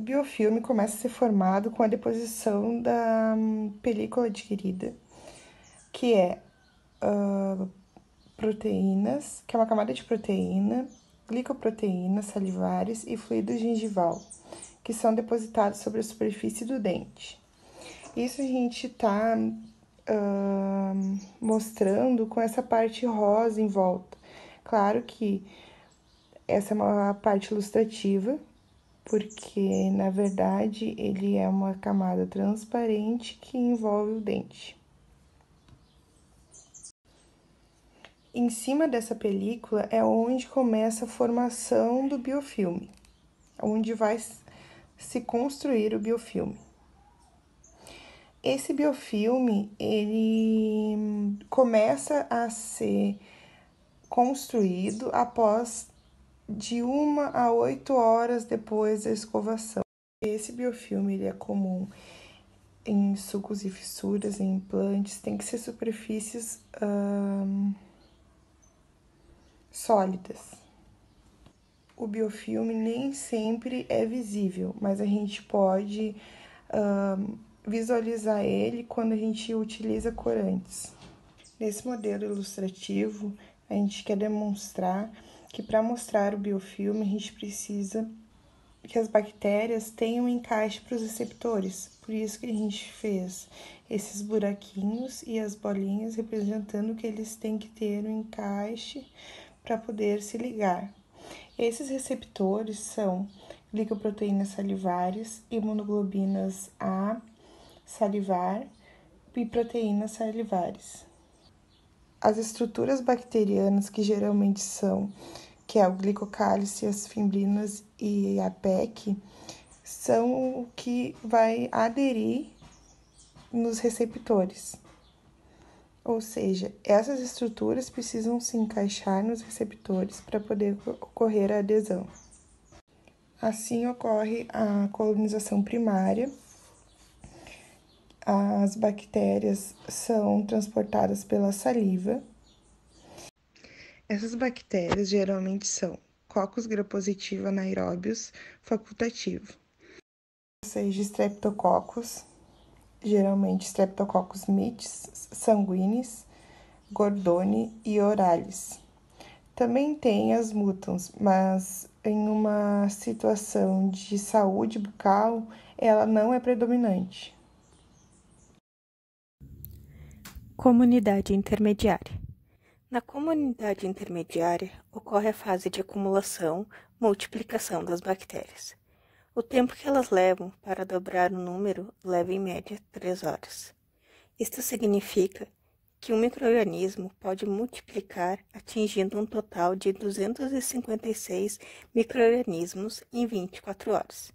biofilme começa a ser formado com a deposição da película adquirida, que é proteínas, que é uma camada de proteína, glicoproteínas salivares e fluido gengival, que são depositados sobre a superfície do dente. Isso a gente está mostrando com essa parte rosa em volta. Claro que essa é uma parte ilustrativa, porque, na verdade, ele é uma camada transparente que envolve o dente. Em cima dessa película é onde começa a formação do biofilme, onde vai se construir o biofilme. Esse biofilme, ele começa a ser construído após de 1 a 8 horas depois da escovação. Esse biofilme ele é comum em sulcos e fissuras, em implantes, tem que ser superfícies sólidas. O biofilme nem sempre é visível, mas a gente pode visualizar ele quando a gente utiliza corantes. Nesse modelo ilustrativo, a gente quer demonstrar que para mostrar o biofilme, a gente precisa que as bactérias tenham um encaixe para os receptores. Por isso que a gente fez esses buraquinhos e as bolinhas representando que eles têm que ter um encaixe para poder se ligar. Esses receptores são glicoproteínas salivares, imunoglobinas A salivar e proteínas salivares. As estruturas bacterianas que geralmente são, que é o glicocálice, as fimbrinas e a PEC, são o que vai aderir nos receptores. Ou seja, essas estruturas precisam se encaixar nos receptores para poder ocorrer a adesão. Assim ocorre a colonização primária. As bactérias são transportadas pela saliva. Essas bactérias geralmente são Coccus gram-positiva anaeróbios facultativo, ou seja, Streptococcus, geralmente Streptococcus mitis, sanguinis, gordoni e oralis. Também tem as mutans, mas em uma situação de saúde bucal, ela não é predominante. Comunidade intermediária. Na comunidade intermediária, ocorre a fase de acumulação, multiplicação das bactérias. O tempo que elas levam para dobrar o número leva em média 3 horas. Isto significa que um micro-organismo pode multiplicar atingindo um total de 256 micro-organismos em 24 horas.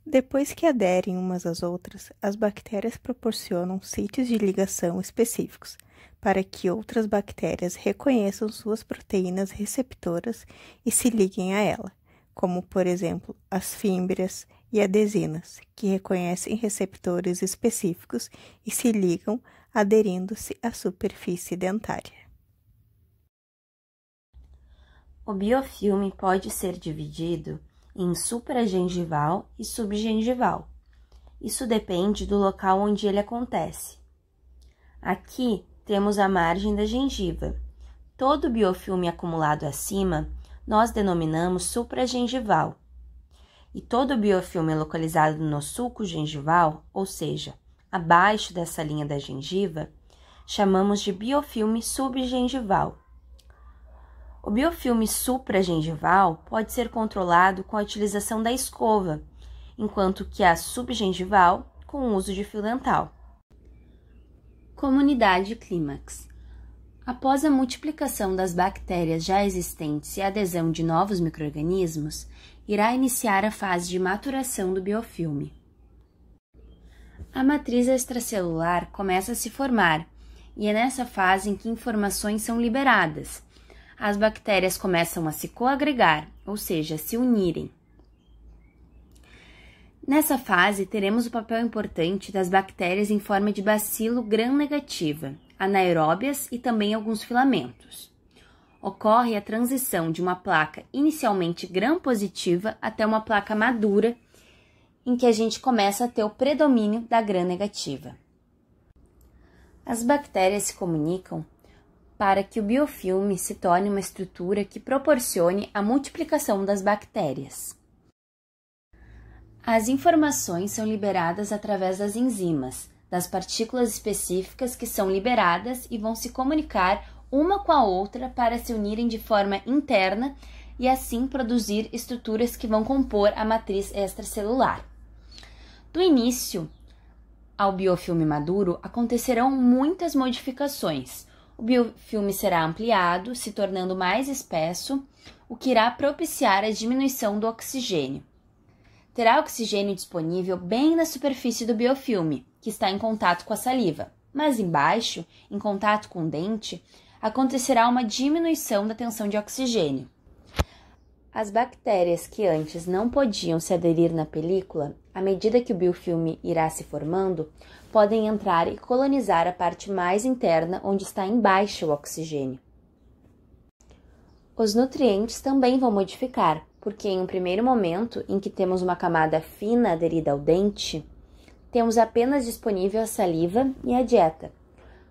Depois que aderem umas às outras, as bactérias proporcionam sítios de ligação específicos para que outras bactérias reconheçam suas proteínas receptoras e se liguem a ela, como, por exemplo, as fímbrias e adesinas, que reconhecem receptores específicos e se ligam aderindo-se à superfície dentária. O biofilme pode ser dividido em supragengival e subgengival. Isso depende do local onde ele acontece. Aqui temos a margem da gengiva. Todo biofilme acumulado acima, nós denominamos supragengival. E todo biofilme localizado no sulco gengival, ou seja, abaixo dessa linha da gengiva, chamamos de biofilme subgengival. O biofilme supragengival pode ser controlado com a utilização da escova, enquanto que a subgengival com o uso de fio dental. Comunidade clímax. Após a multiplicação das bactérias já existentes e a adesão de novos micro-organismos, irá iniciar a fase de maturação do biofilme. A matriz extracelular começa a se formar, e é nessa fase em que informações são liberadas. As bactérias começam a se coagregar, ou seja, se unirem. Nessa fase, teremos o papel importante das bactérias em forma de bacilo gram-negativa, anaeróbias e também alguns filamentos. Ocorre a transição de uma placa inicialmente gram-positiva até uma placa madura em que a gente começa a ter o predomínio da gram-negativa. As bactérias se comunicam para que o biofilme se torne uma estrutura que proporcione a multiplicação das bactérias. As informações são liberadas através das enzimas, das partículas específicas que são liberadas e vão se comunicar uma com a outra para se unirem de forma interna e assim produzir estruturas que vão compor a matriz extracelular. Do início ao biofilme maduro, acontecerão muitas modificações. O biofilme será ampliado, se tornando mais espesso, o que irá propiciar a diminuição do oxigênio. Terá oxigênio disponível bem na superfície do biofilme, que está em contato com a saliva, mas embaixo, em contato com o dente, acontecerá uma diminuição da tensão de oxigênio. As bactérias que antes não podiam se aderir na película, à medida que o biofilme irá se formando, podem entrar e colonizar a parte mais interna onde está embaixo o oxigênio. Os nutrientes também vão modificar, porque em um primeiro momento em que temos uma camada fina aderida ao dente, temos apenas disponível a saliva e a dieta.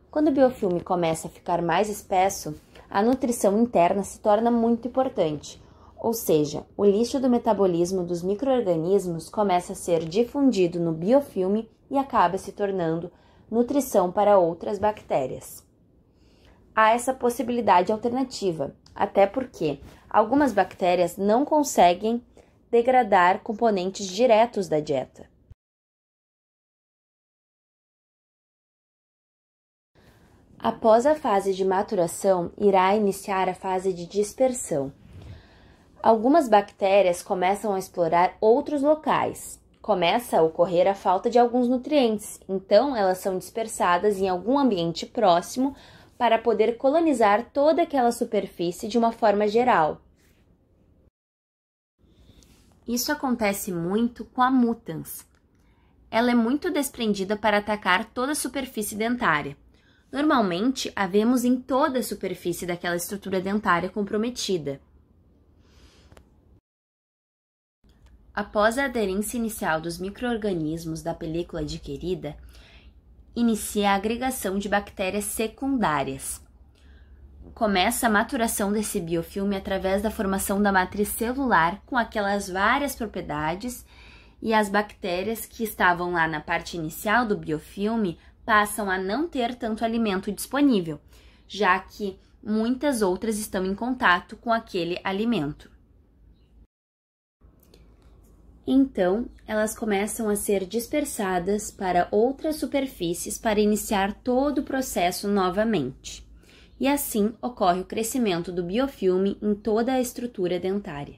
Quando o biofilme começa a ficar mais espesso, a nutrição interna se torna muito importante. Ou seja, o lixo do metabolismo dos micro-organismos começa a ser difundido no biofilme e acaba se tornando nutrição para outras bactérias. Há essa possibilidade alternativa, até porque algumas bactérias não conseguem degradar componentes diretos da dieta. Após a fase de maturação, irá iniciar a fase de dispersão. Algumas bactérias começam a explorar outros locais. Começa a ocorrer a falta de alguns nutrientes, então elas são dispersadas em algum ambiente próximo para poder colonizar toda aquela superfície de uma forma geral. Isso acontece muito com a mutans. Ela é muito desprendida para atacar toda a superfície dentária. Normalmente, a vemos em toda a superfície daquela estrutura dentária comprometida. Após a aderência inicial dos micro-organismos da película adquirida, inicia a agregação de bactérias secundárias. Começa a maturação desse biofilme através da formação da matriz celular com aquelas várias propriedades e as bactérias que estavam lá na parte inicial do biofilme passam a não ter tanto alimento disponível, já que muitas outras estão em contato com aquele alimento. Então, elas começam a ser dispersadas para outras superfícies para iniciar todo o processo novamente. E assim ocorre o crescimento do biofilme em toda a estrutura dentária.